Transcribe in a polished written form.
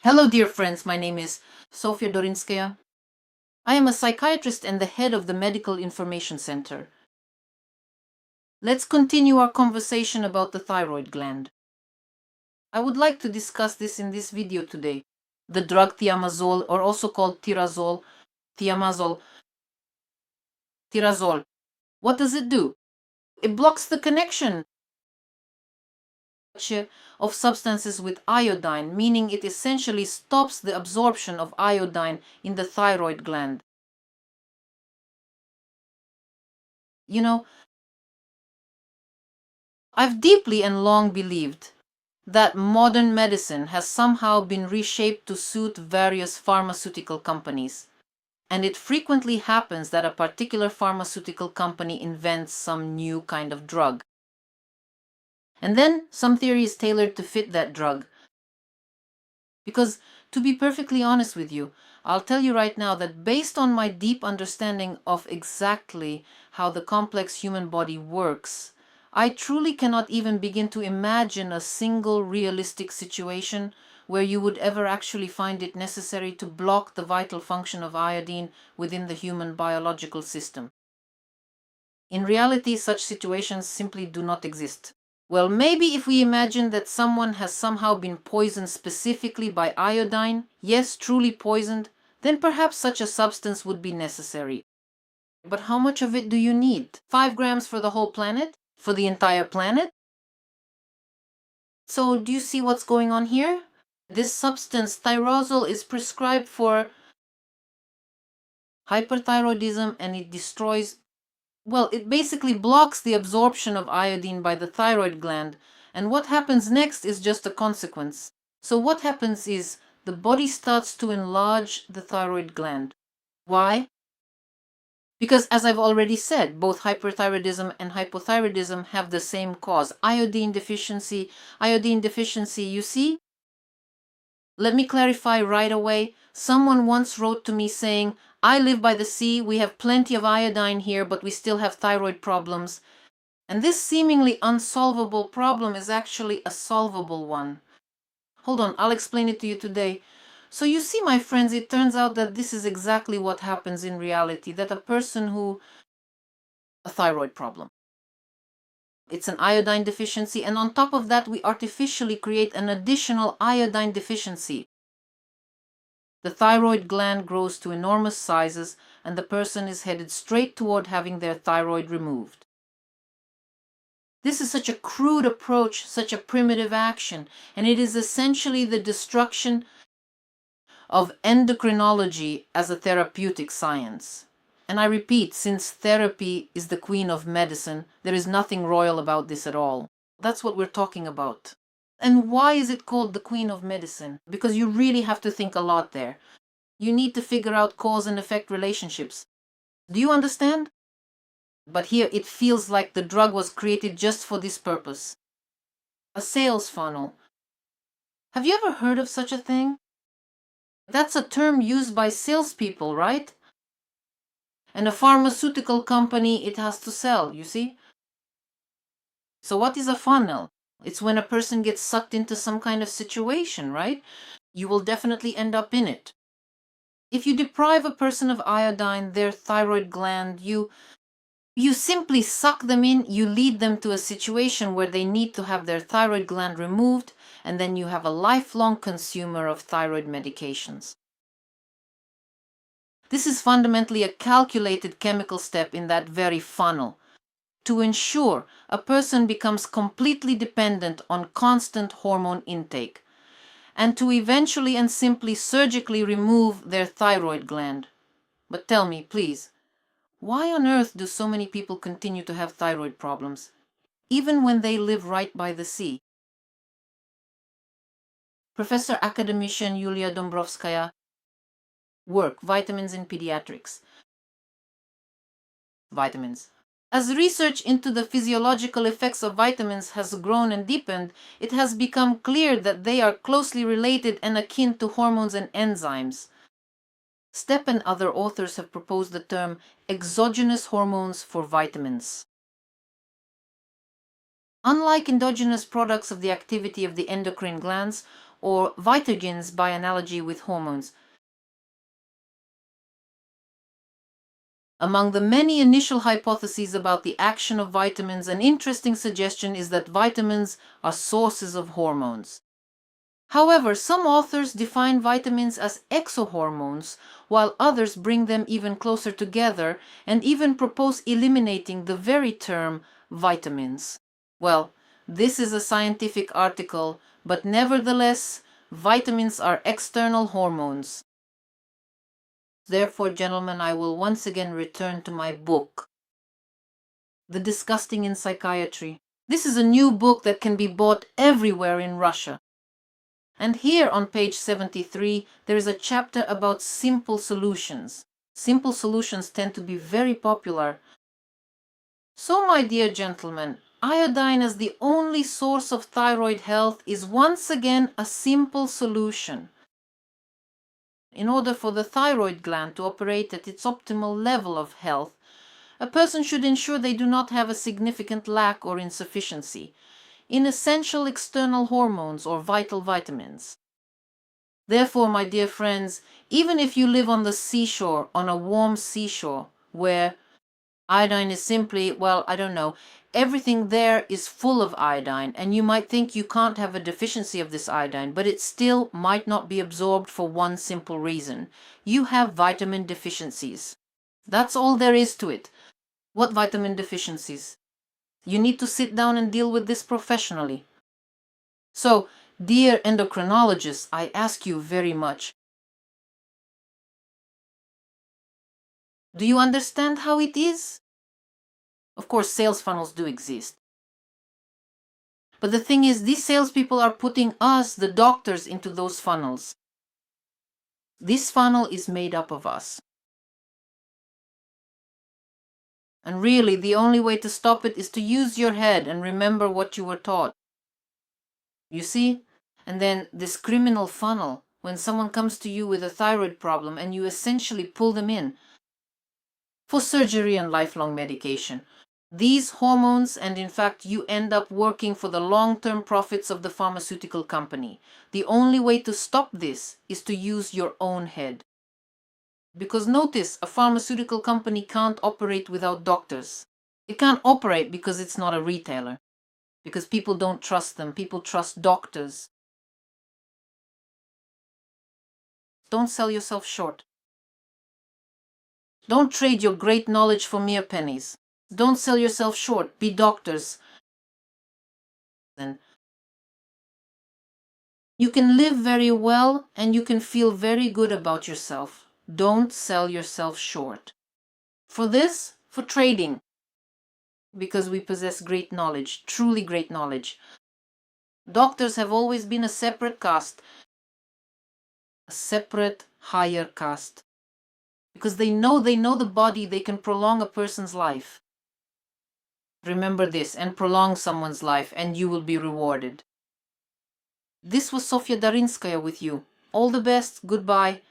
Hello, dear friends. My name is Sofya Dorinskaya. I am a psychiatrist and the head of the Medical Information Center. Let's continue our conversation about the thyroid gland. I would like to discuss this in this video today. The drug thiamazole, or also called tirazole, thiamazole, tirazole. What does it do? It blocks the connection of substances with iodine, meaning it essentially stops the absorption of iodine in the thyroid gland. You know, I've deeply and long believed that modern medicine has somehow been reshaped to suit various pharmaceutical companies. And it frequently happens that a particular pharmaceutical company invents some new kind of drug. And then some theory is tailored to fit that drug. Because, to be perfectly honest with you, I'll tell you right now that based on my deep understanding of exactly how the complex human body works, I truly cannot even begin to imagine a single realistic situation where you would ever actually find it necessary to block the vital function of iodine within the human biological system. In reality, such situations simply do not exist. Well, maybe if we imagine that someone has somehow been poisoned specifically by iodine, yes, truly poisoned, then perhaps such a substance would be necessary. But how much of it do you need? 5 grams for the whole planet? For the entire planet? So do you see what's going on here? This substance, thyrosol, is prescribed for hyperthyroidism, and it destroys, well, it basically blocks the absorption of iodine by the thyroid gland. And what happens next is just a consequence. So what happens is the body starts to enlarge the thyroid gland. Why? Because, as I've already said, both hyperthyroidism and hypothyroidism have the same cause, iodine deficiency. Iodine deficiency, you see? Let me clarify right away. Someone once wrote to me saying, I live by the sea, we have plenty of iodine here, but we still have thyroid problems. And this seemingly unsolvable problem is actually a solvable one. Hold on, I'll explain it to you today. So you see, my friends, it turns out that this is exactly what happens in reality, that a person a thyroid problem. It's an iodine deficiency, and on top of that, we artificially create an additional iodine deficiency. The thyroid gland grows to enormous sizes, and the person is headed straight toward having their thyroid removed. This is such a crude approach, such a primitive action, and it is essentially the destruction of endocrinology as a therapeutic science. And I repeat, since therapy is the queen of medicine, there is nothing royal about this at all. That's what we're talking about. And why is it called the queen of medicine? Because you really have to think a lot there. You need to figure out cause and effect relationships. Do you understand? But here it feels like the drug was created just for this purpose. A sales funnel. Have you ever heard of such a thing? That's a term used by salespeople, right? And a pharmaceutical company, it has to sell, you see? So what is a funnel? It's when a person gets sucked into some kind of situation, right? You will definitely end up in it. If you deprive a person of iodine, their thyroid gland, you simply suck them in, you lead them to a situation where they need to have their thyroid gland removed, and then you have a lifelong consumer of thyroid medications. This is fundamentally a calculated chemical step in that very funnel to ensure a person becomes completely dependent on constant hormone intake, and to eventually and simply surgically remove their thyroid gland. But tell me, please, why on earth do so many people continue to have thyroid problems, even when they live right by the sea? Professor Academician Yulia Dombrovskaya work, Vitamins in Pediatrics. Vitamins. As research into the physiological effects of vitamins has grown and deepened, it has become clear that they are closely related and akin to hormones and enzymes. Stepp and other authors have proposed the term exogenous hormones for vitamins. Unlike endogenous products of the activity of the endocrine glands, or vitagens by analogy with hormones. Among the many initial hypotheses about the action of vitamins, an interesting suggestion is that vitamins are sources of hormones. However, some authors define vitamins as exohormones, while others bring them even closer together and even propose eliminating the very term vitamins. Well, this is a scientific article, but nevertheless, vitamins are external hormones. Therefore, gentlemen, I will once again return to my book, The Disgusting in Psychiatry. This is a new book that can be bought everywhere in Russia. And here on page 73, there is a chapter about simple solutions. Simple solutions tend to be very popular. So, my dear gentlemen, iodine as the only source of thyroid health is once again a simple solution. In order for the thyroid gland to operate at its optimal level of health, a person should ensure they do not have a significant lack or insufficiency in essential external hormones or vital vitamins. Therefore, my dear friends, even if you live on the seashore, on a warm seashore, where iodine is simply, well, I don't know, everything there is full of iodine, and you might think you can't have a deficiency of this iodine, but it still might not be absorbed for one simple reason. You have vitamin deficiencies. That's all there is to it. What vitamin deficiencies? You need to sit down and deal with this professionally. So, dear endocrinologists, I ask you very much, do you understand how it is? Of course, sales funnels do exist. But the thing is, these salespeople are putting us, the doctors, into those funnels. This funnel is made up of us. And really, the only way to stop it is to use your head and remember what you were taught. You see? And then this criminal funnel, when someone comes to you with a thyroid problem and you essentially pull them in for surgery and lifelong medication. These hormones, and in fact you end up working for the long-term profits of the pharmaceutical company. The only way to stop this is to use your own head. Because notice, a pharmaceutical company can't operate without doctors. It can't operate because it's not a retailer. Because people don't trust them. People trust doctors. Don't sell yourself short. Don't trade your great knowledge for mere pennies. Don't sell yourself short. Be doctors. And you can live very well and you can feel very good about yourself. Don't sell yourself short. For this, for trading, because we possess great knowledge, truly great knowledge. Doctors have always been a separate caste, a separate higher caste, because they know the body, they can prolong a person's life. Remember this, and prolong someone's life, and you will be rewarded. This was Sofya Dorinskaya with you. All the best. Goodbye.